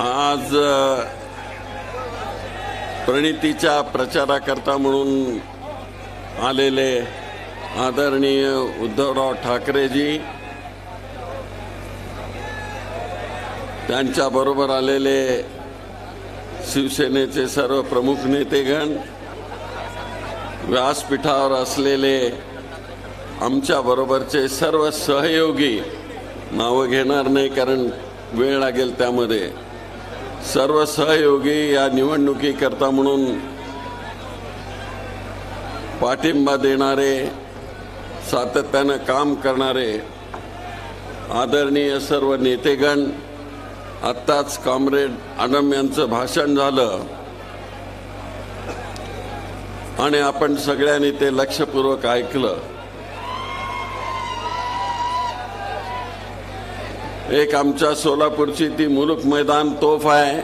आज प्रणितीच्या प्रचाराकरता म्हणून आलेले आदरणीय उद्धवराव ठाकरेजी, त्यांच्याबरोबर आलेले शिवसेनेचे सर्व प्रमुख नेतेगण, व्यासपीठावर असलेले आमच्या बरोबरचे सर्व सहयोगी, नावं घेणार नाही कारण वेळ लागेल त्यामध्ये, सर्व सहयोगी या निवडणुकीकरता म्हणून पाठिंबा देणारे, सातत्यानं काम करणारे आदरणीय सर्व नेतेगण, आत्ताच कॉम्रेड आडम यांचं भाषण झालं आणि आपण सगळ्यांनी ते लक्षपूर्वक ऐकलं. एक आमच्या सोलापूरची ती मुलुक मैदान तोफ आहे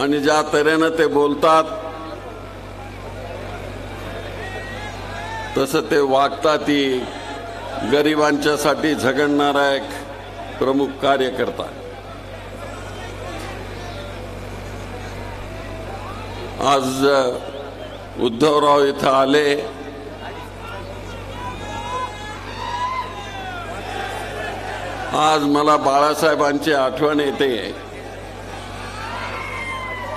आणि ज्या तऱ्हेनं ते बोलतात तसं ते वागतात, ती गरिबांच्यासाठी झगडणारा एक प्रमुख कार्यकर्ता. आज उद्धवराव इथं आले. आज मला बाळासाहेबांची आठवण येते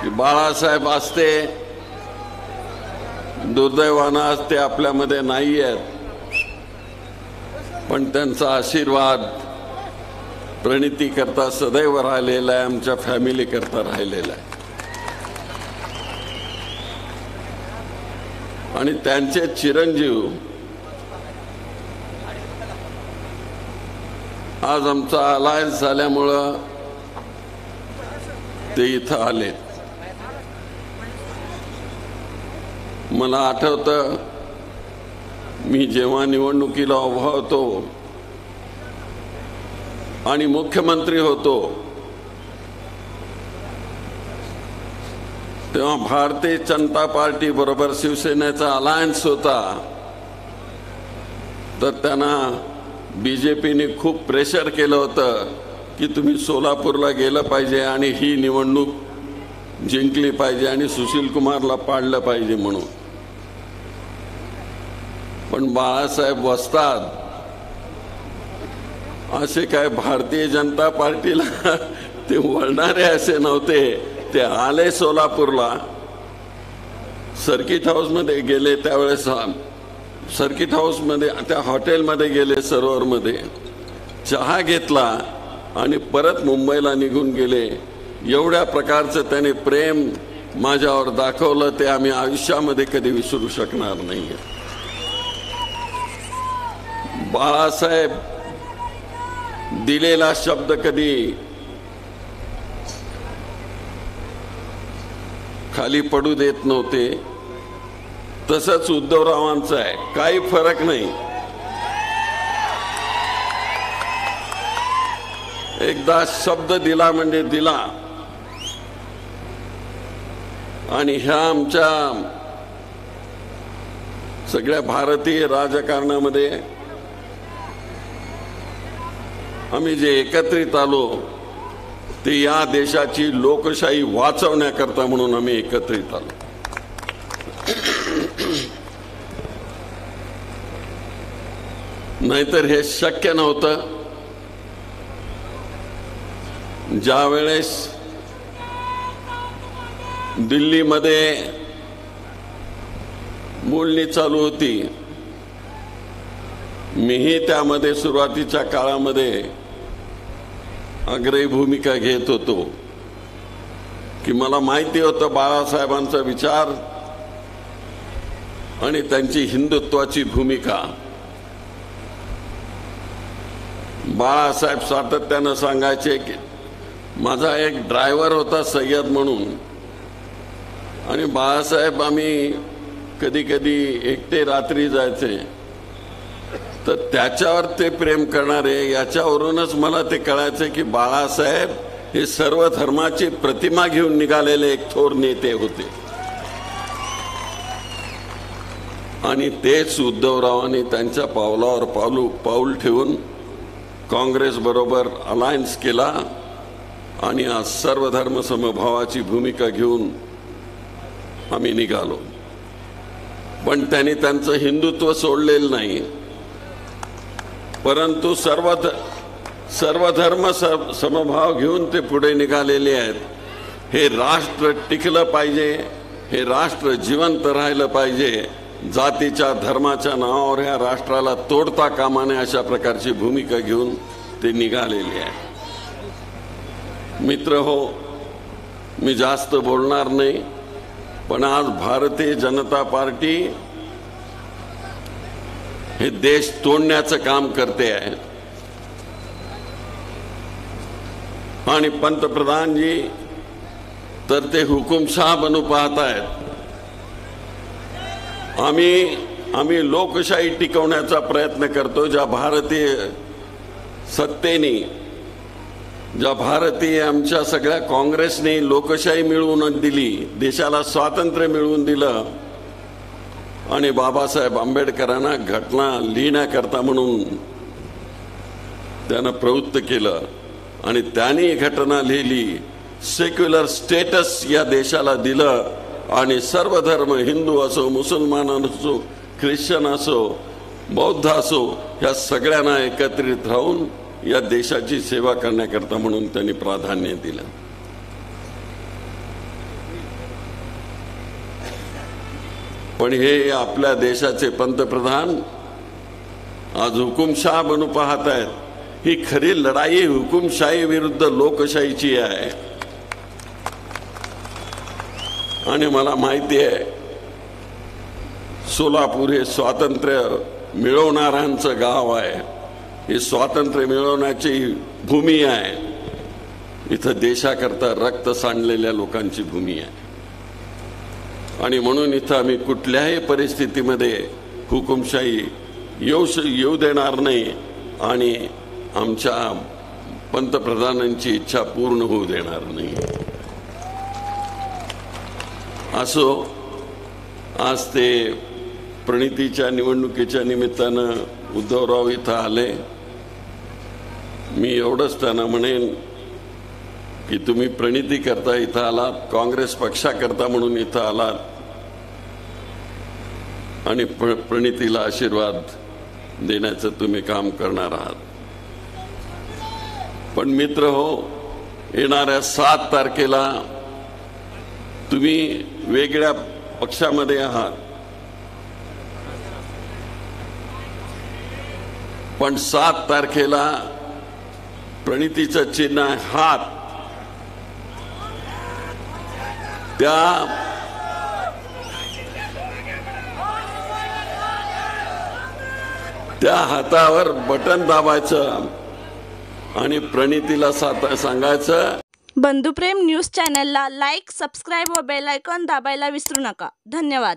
की बाळासाहेब असते, दुर्दैवानं आज ते आपल्यामध्ये नाही आहेत, पण त्यांचा आशीर्वाद प्रणिती करता सदैव राहिलेला आहे, आमच्या फॅमिली करता राहिलेला आहे. आणि त्यांचे चिरंजीव आज आमचा अलायन्स झाल्यामुळं ते इथं आले. मला आठवतं, मी जेव्हा निवडणुकीला उभा होतो आणि मुख्यमंत्री होतो तेव्हा भारतीय जनता पार्टी बरोबर शिवसेनेचा अलायन्स होता, तर त्यांना बीजेपीने खूप प्रेशर केलं होतं की तुम्ही सोलापूरला गेलं पाहिजे आणि ही निवडणूक जिंकली पाहिजे आणि सुशील कुमारला पाडलं पाहिजे म्हणून. पण बाळासाहेब वस्ताद असे काय भारतीय जनता पार्टीला ते वळणारे असे नव्हते. ते आले सोलापूरला, सर्किट हाऊसमध्ये गेले, त्यावेळेस सर्किट हाऊसमध्ये त्या हॉटेलमध्ये गेले, सरोवरमध्ये चहा घेतला आणि परत मुंबईला निघून गेले. एवढ्या प्रकारचं त्याने प्रेम माझ्यावर दाखवलं, ते आम्ही आयुष्यामध्ये कधी विसरू शकणार नाही. बाळासाहेब दिलेला शब्द कधी खाली पडू देत नव्हते. तसंच उद्धवरावांचं आहे, काही फरक नाही. एकदा शब्द दिला म्हणजे दिला. आणि ह्या आमच्या सगळ्या भारतीय राजकारणामध्ये आम्ही जे एकत्रित आलो ते या देशाची लोकशाही वाचवण्याकरता म्हणून आम्ही एकत्रित आलो. नाहीतर हे शक्य नव्हतं. ज्या वेळेस दिल्लीमध्ये बोलणी चालू होती, मीही त्यामध्ये सुरुवातीच्या काळामध्ये अग्रही भूमिका घेत होतो की मला माहिती होतं बाळासाहेबांचा विचार आणि त्यांची हिंदुत्वाची भूमिका. बाळासाहेब सातत्यानं सांगायचे की माझा एक ड्रायव्हर होता सय्यद म्हणून, आणि बाळासाहेब आम्ही कधी कधी एकटे रात्री जायचे, तर त्याच्यावर ते प्रेम करणारे, याच्यावरूनच मला ते कळायचे की बाळासाहेब हे सर्व धर्माची प्रतिमा घेऊन निघालेले एक थोर नेते होते. आणि तेच उद्धवरावांनी त्यांच्या पावलावर पाऊल ठेवून काँग्रेस बरोबर अलायन्स केला आणि आज सर्वधर्म समभावाची भूमिका घेऊन आम्ही निघालो. पण त्यांनी त्यांचं हिंदुत्व सोडलेलं नाही, परंतु सर्वधर्म समभाव घेऊन ते पुढे निघालेले आहेत. हे राष्ट्र टिकलं पाहिजे, हे राष्ट्र जिवंत राहिलं पाहिजे, जातीच्या धर्माच्या नावावर ह्या राष्ट्राला तोडता कामा नये अशा प्रकारची भूमिका घेऊन ते निघालेले आहे. मित्र हो, मी जास्त बोलणार नाही, पण आज भारतीय जनता पार्टी हे देश तोडण्याचं काम करते आहे. आणि पंतप्रधानजी तर ते हुकुमशाह बनू पाहत आहेत. आम्ही लोकशाही टिकवण्याचा प्रयत्न करतो. ज्या भारतीय सत्तेने, ज्या भारतीय आमच्या सगळ्या काँग्रेसने लोकशाही मिळवून दिली, देशाला स्वातंत्र्य मिळवून दिलं आणि बाबासाहेब आंबेडकरांना घटना लिहिण्याकरता म्हणून त्यानं प्रवृत्त केलं आणि त्यांनी घटना लिहिली, सेक्युलर स्टेटस या देशाला दिलं आणि सर्व धर्म, हिंदू असो, मुसलमान असो, ख्रिश्चन असो, बौद्ध असो, ह्या सगळ्यांना एकत्रित राहून या देशाची सेवा करण्याकरता म्हणून त्यांनी प्राधान्य दिलं. पण हे आपल्या देशाचे पंतप्रधान आज हुकुमशाह बनू पाहत आहेत. ही खरी लढाई हुकुमशाही विरुद्ध लोकशाहीची आहे. आणि मला माहिती आहे, सोलापूर हे स्वातंत्र्य मिळवणाऱ्यांचं गाव आहे. हे स्वातंत्र्य मिळवण्याची भूमी आहे. इथं देशाकरता रक्त सांडलेल्या लोकांची भूमी आहे. आणि म्हणून इथं आम्ही कुठल्याही परिस्थितीमध्ये हुकुमशाही येऊ देणार नाही आणि आमच्या पंतप्रधानांची इच्छा पूर्ण होऊ देणार नाही. असो, आज ते प्रणितीच्या निवडणुकीच्या निमित्तानं उद्धवराव इथं आले. मी एवढंच त्यांना म्हणेन की तुम्ही प्रणिती करता इथं आलात, काँग्रेस पक्षाकरता म्हणून इथं आलात आणि प्रणितीला आशीर्वाद देण्याचं तुम्ही काम करणार आहात. पण मित्र हो, येणाऱ्या 7 तारखेला तुम्ही वेगळ्या पक्षामध्ये आहात, पण 7 तारखेला प्रणितीचं चिन्ह आहे हात. त्या हातावर बटन दाबायचं आणि प्रणितीला सांगायचं. बंधुप्रेम न्यूज चॅनलला लाईक, सबस्क्राईब व बेल आयकॉन दाबायला विसरू नका. धन्यवाद.